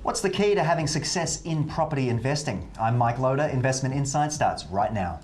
What's the key to having success in property investing? I'm Mike Loader. Investment Insight starts right now.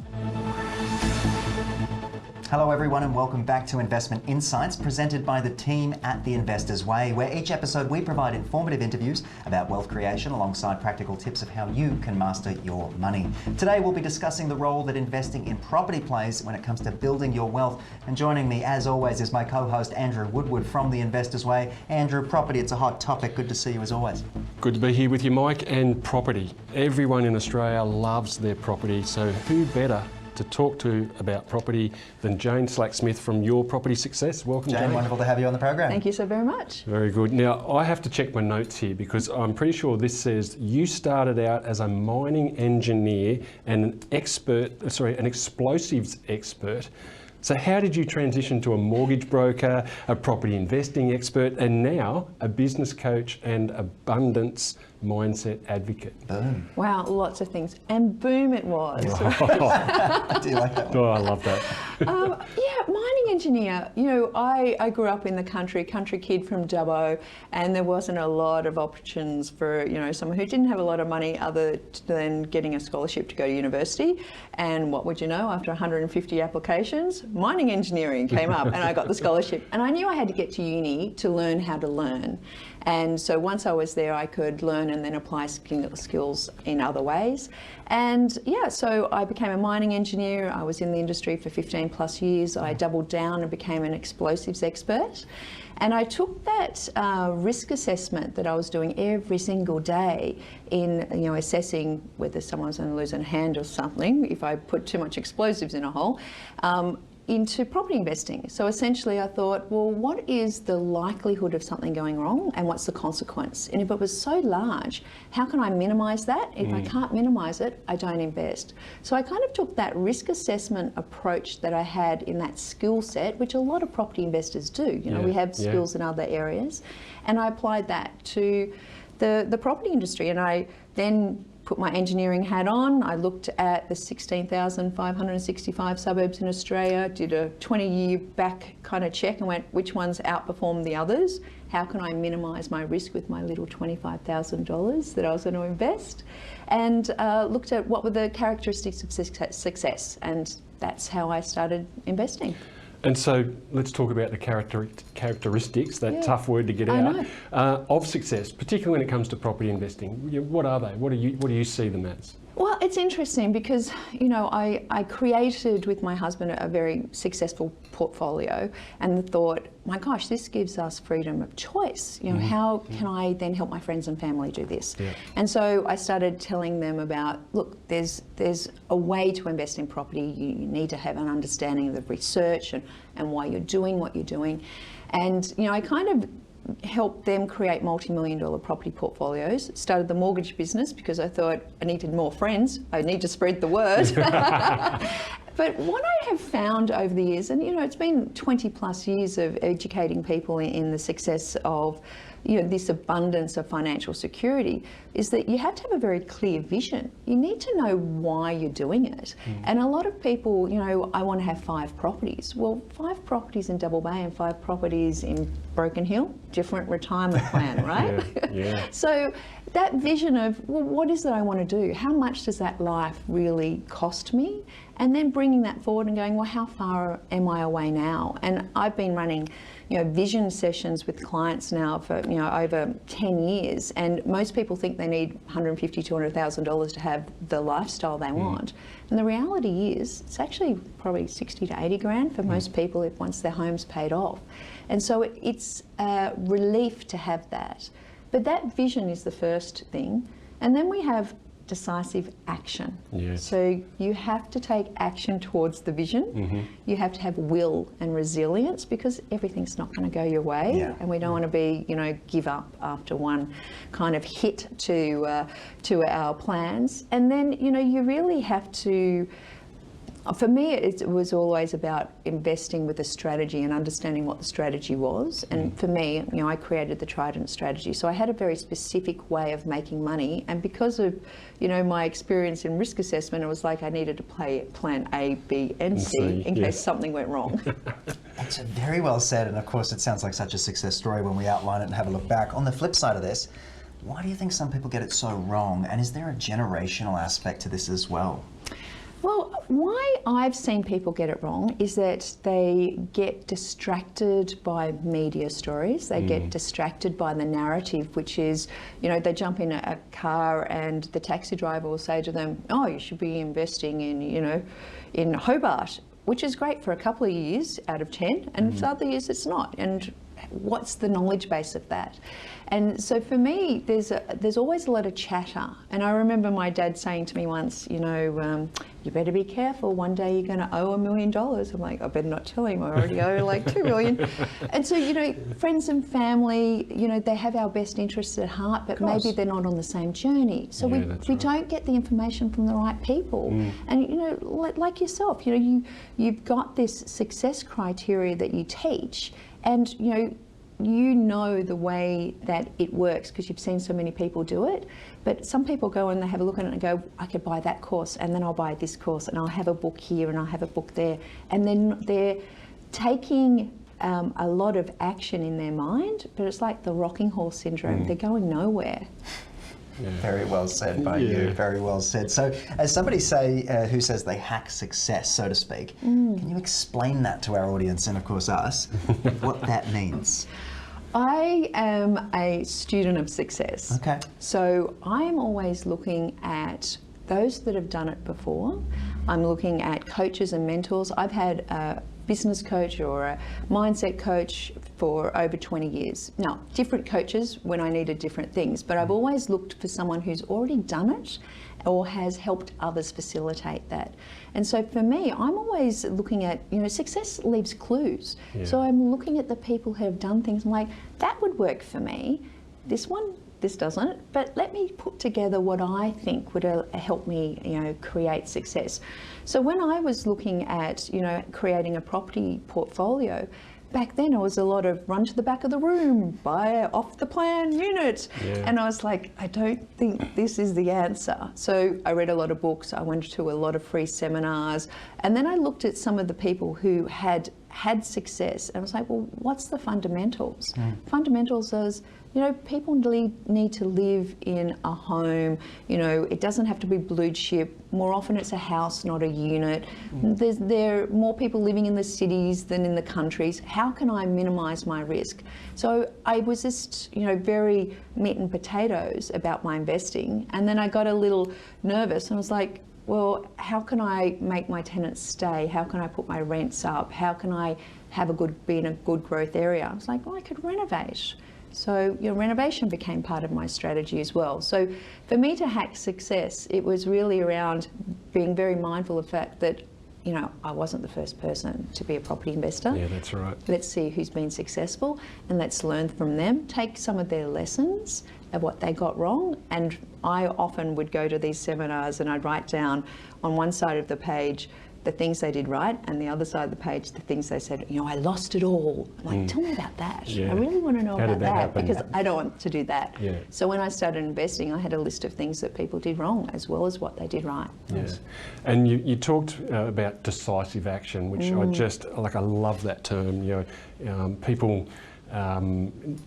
Hello everyone and welcome back to Investment Insights, presented by the team at The Investor's Way, where each episode we provide informative interviews about wealth creation alongside practical tips of how you can master your money. Today we'll be discussing the role that investing in property plays when it comes to building your wealth. And joining me as always is my co-host Andrew Woodward from The Investor's Way. Andrew, property, it's a hot topic. Good to see you as always. Good to be here with you, Mike. And property. Everyone in Australia loves their property, so who better to talk to about property than Jane Slack-Smith from Your Property Success. Welcome, Jane. Wonderful to have you on the program. Thank you so very much. Very good. Now, I have to check my notes here because I'm pretty sure this says you started out as a mining engineer and an explosives expert. So how did you transition to a mortgage broker, a property investing expert, and now a business coach and abundance mindset advocate? Boom. Wow, lots of things. And boom it was. Do you like that one? Oh, I love that. Yeah, mining engineer. You know, I grew up in the country kid from Dubbo, and there wasn't a lot of options for, you know, someone who didn't have a lot of money other than getting a scholarship to go to university. And what would you know, after 150 applications, mining engineering came up and I got the scholarship. And I knew I had to get to uni to learn how to learn. And so once I was there, I could learn and then apply skills in other ways. And yeah, so I became a mining engineer. I was in the industry for 15 plus years. I doubled down and became an explosives expert. And I took that risk assessment that I was doing every single day in, you know, assessing whether someone's going to lose a hand or something if I put too much explosives in a hole, into property investing. So essentially I thought, well, what is the likelihood of something going wrong and what's the consequence? And if it was so large, how can I minimise that? If I can't minimise it, I don't invest. So I kind of took that risk assessment approach that I had in that skill set, which a lot of property investors do. You know, we have skills in other areas, and I applied that to the property industry. And I then put my engineering hat on. I looked at the 16,565 suburbs in Australia, did a 20-year back kind of check and went, which ones outperform the others? How can I minimise my risk with my little $25,000 that I was going to invest? And looked at what were the characteristics of success. And that's how I started investing. And so let's talk about the characteristics, that tough word to get out, of success, particularly when it comes to property investing. What are they? What do you see them as? Well, it's interesting because, you know, I created with my husband a very successful portfolio and thought, my gosh, this gives us freedom of choice. You know, how can I then help my friends and family do this? Yeah. And so I started telling them about, look, there's a way to invest in property. You need to have an understanding of the research and why you're doing what you're doing. And, you know, I kind of helped them create multi-million-dollar property portfolios. Started the mortgage business because I thought I needed more friends. I need to spread the word. But what I have found over the years, and you know, it's been 20 plus years of educating people in the success of, you know, this abundance of financial security, is that you have to have a very clear vision. You need to know why you're doing it. And a lot of people, you know, I want to have 5 properties. Well, 5 properties in Double Bay and 5 properties in Broken Hill, different retirement plan, right? Yeah. So that vision of, well, what is it I want to do? How much does that life really cost me? And then bringing that forward and going, well, how far am I away now? And I've been running, you know, vision sessions with clients now for, you know, over 10 years. And most people think they need $150,000, $200,000 to have the lifestyle they want. And the reality is, it's actually probably 60 to 80 grand for most people once their home's paid off. And so it's a relief to have that. But that vision is the first thing. And then we have decisive action. Yes. So you have to take action towards the vision. You have to have will and resilience because everything's not going to go your way, and we don't want to be, you know, give up after one kind of hit to our plans. And then, you know, you really have to. For me, it was always about investing with a strategy and understanding what the strategy was. And for me, you know, I created the Trident strategy. So I had a very specific way of making money. And because of, you know, my experience in risk assessment, it was like I needed to play plan A, B, and C in case something went wrong. That's very well said. And of course, it sounds like such a success story when we outline it and have a look back. On the flip side of this, Why do you think some people get it so wrong? And is there a generational aspect to this as well? Well, why I've seen people get it wrong is that they get distracted by media stories. They get distracted by the narrative, which is, you know, they jump in a car and the taxi driver will say to them, oh, you should be investing in, you know, in Hobart, which is great for a couple of years out of 10, and for other years it's not. And what's the knowledge base of that? And so for me, there's always a lot of chatter. And I remember my dad saying to me once, you know, you better be careful, one day you're going to owe $1 million. I'm like, I better not tell him, I already owe like 2 million. And so, you know, friends and family, you know, they have our best interests at heart, but maybe they're not on the same journey. So we don't get the information from the right people. And, you know, like yourself, you know, you've got this success criteria that you teach, and, you know the way that it works because you've seen so many people do it. But some people go and they have a look at it and go, I could buy that course, and then I'll buy this course, and I'll have a book here and I'll have a book there. And then they're taking a lot of action in their mind, but it's like the rocking horse syndrome. They're going nowhere. Yeah. Very well said by you, very well said. So as somebody who says they hack success, so to speak, can you explain that to our audience and of course us, what that means? I am a student of success. Okay. So I'm always looking at those that have done it before. I'm looking at coaches and mentors. I've had a business coach or a mindset coach for over 20 years. Now, different coaches when I needed different things, but I've always looked for someone who's already done it or has helped others facilitate that. And so for me, I'm always looking at, you know, success leaves clues. So I'm looking at the people who have done things. I'm like, that would work for me. This doesn't, but let me put together what I think would help me, you know, create success. So when I was looking at, you know, creating a property portfolio, back then it was a lot of run to the back of the room, buy off the plan unit. And I was like, I don't think this is the answer. So I read a lot of books, I went to a lot of free seminars, and then I looked at some of the people who had success, and I was like, well, what's the fundamentals? Fundamentals is, you know, people need to live in a home. You know, it doesn't have to be blue chip. More often it's a house, not a unit. There are more people living in the cities than in the countries. How can I minimise my risk? So I was just, you know, very meat and potatoes about my investing. And then I got a little nervous and I was like, well, how can I make my tenants stay? How can I put my rents up? How can I be in a good growth area? I was like, well, I could renovate. So renovation became part of my strategy as well. So for me to hack success, it was really around being very mindful of the fact that, you know, I wasn't the first person to be a property investor. Yeah, that's right. Let's see who's been successful and let's learn from them, take some of their lessons of what they got wrong. And I often would go to these seminars and I'd write down on one side of the page the things they did right, and the other side of the page, the things they said, you know, I lost it all. I'm like, tell me about that. I really want to know about that because I don't want to do that. So when I started investing, I had a list of things that people did wrong as well as what they did right. And you talked about decisive action, which I love that term. You know, people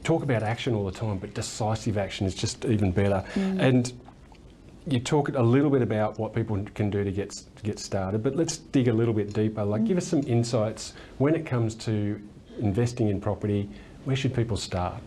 talk about action all the time, but decisive action is just even better. And you talk a little bit about what people can do to get started, but let's dig a little bit deeper. Like, give us some insights when it comes to investing in property. Where should people start?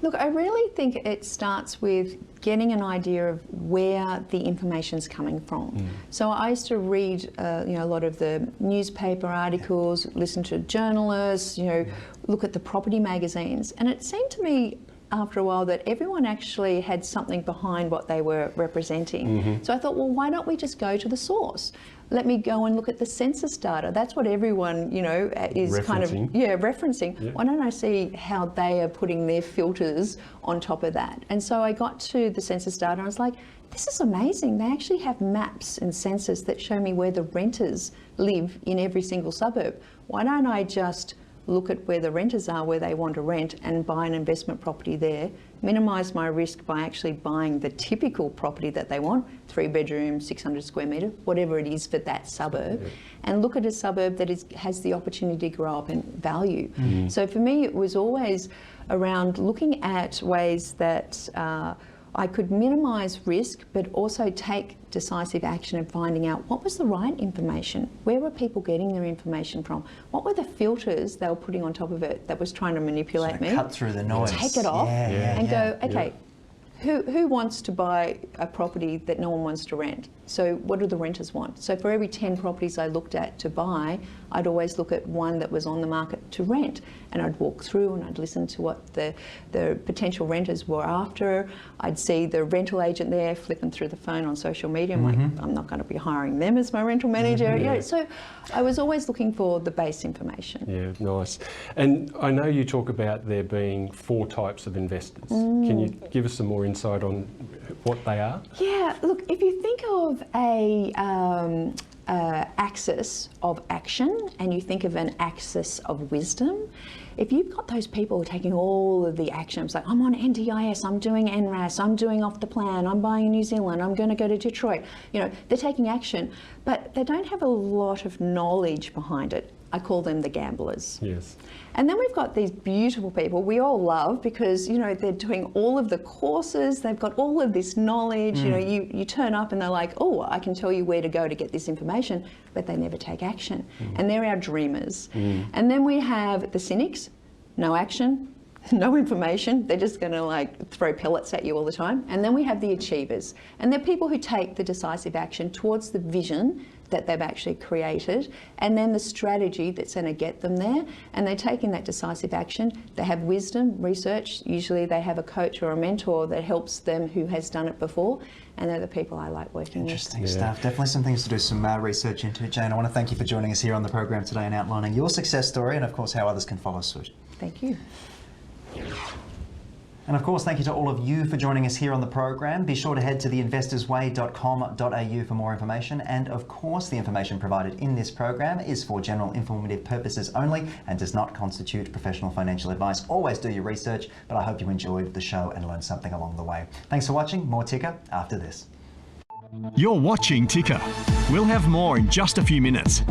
Look, I really think it starts with getting an idea of where the information's coming from. So I used to read, you know, a lot of the newspaper articles, listen to journalists, you know, look at the property magazines, and it seemed to me after a while that everyone actually had something behind what they were representing. So I thought, well, why don't we just go to the source? Let me go and look at the census data. That's what everyone, you know, is referencing. Why don't I see how they are putting their filters on top of that? And so I got to the census data and I was like, this is amazing. They actually have maps and census that show me where the renters live in every single suburb. Why don't I just look at where the renters are, where they want to rent, and buy an investment property there, minimise my risk by actually buying the typical property that they want, 3 bedrooms, 600 square metre, whatever it is for that suburb, and look at a suburb that has the opportunity to grow up in value. So for me, it was always around looking at ways that I could minimise risk, but also take decisive action and finding out what was the right information. Where were people getting their information from? What were the filters they were putting on top of it that was trying to manipulate me? Cut through the noise. Take it off and go, okay, Yeah. who wants to buy a property that no one wants to rent? So what do the renters want? So for every 10 properties I looked at to buy, I'd always look at one that was on the market to rent, and I'd walk through and I'd listen to what the potential renters were after. I'd see the rental agent there flipping through the phone on social media. I'm like, I'm not going to be hiring them as my rental manager. You know, so I was always looking for the base information. Yeah, nice. And I know you talk about there being 4 types of investors. Can you give us some more insight on what they are? Yeah, look, if you think of a axis of action and you think of an axis of wisdom, if you've got those people taking all of the actions, like I'm on NDIS, I'm doing NRAS, I'm doing off the plan, I'm buying in New Zealand, I'm going to go to Detroit, you know, they're taking action, but they don't have a lot of knowledge behind it. I call them the gamblers. Yes. And then we've got these beautiful people we all love because, you know, they're doing all of the courses, they've got all of this knowledge, you know, you turn up and they're like, oh, I can tell you where to go to get this information, but they never take action. And they're our dreamers. And then we have the cynics, no action, no information, they're just going to like throw pellets at you all the time. And then we have the achievers, and they're people who take the decisive action towards the vision that they've actually created, and then the strategy that's going to get them there, and they take in that decisive action. They have wisdom, research, usually they have a coach or a mentor that helps them who has done it before, and they're the people I like working Interesting stuff. Definitely some things to do some research into. Jane, I want to thank you for joining us here on the program today and outlining your success story and of course how others can follow suit. with. Thank you. And of course, thank you to all of you for joining us here on the program. Be sure to head to theinvestorsway.com.au for more information. And of course, the information provided in this program is for general informative purposes only and does not constitute professional financial advice. Always do your research, but I hope you enjoyed the show and learned something along the way. Thanks for watching. More Ticker after this. You're watching Ticker. We'll have more in just a few minutes.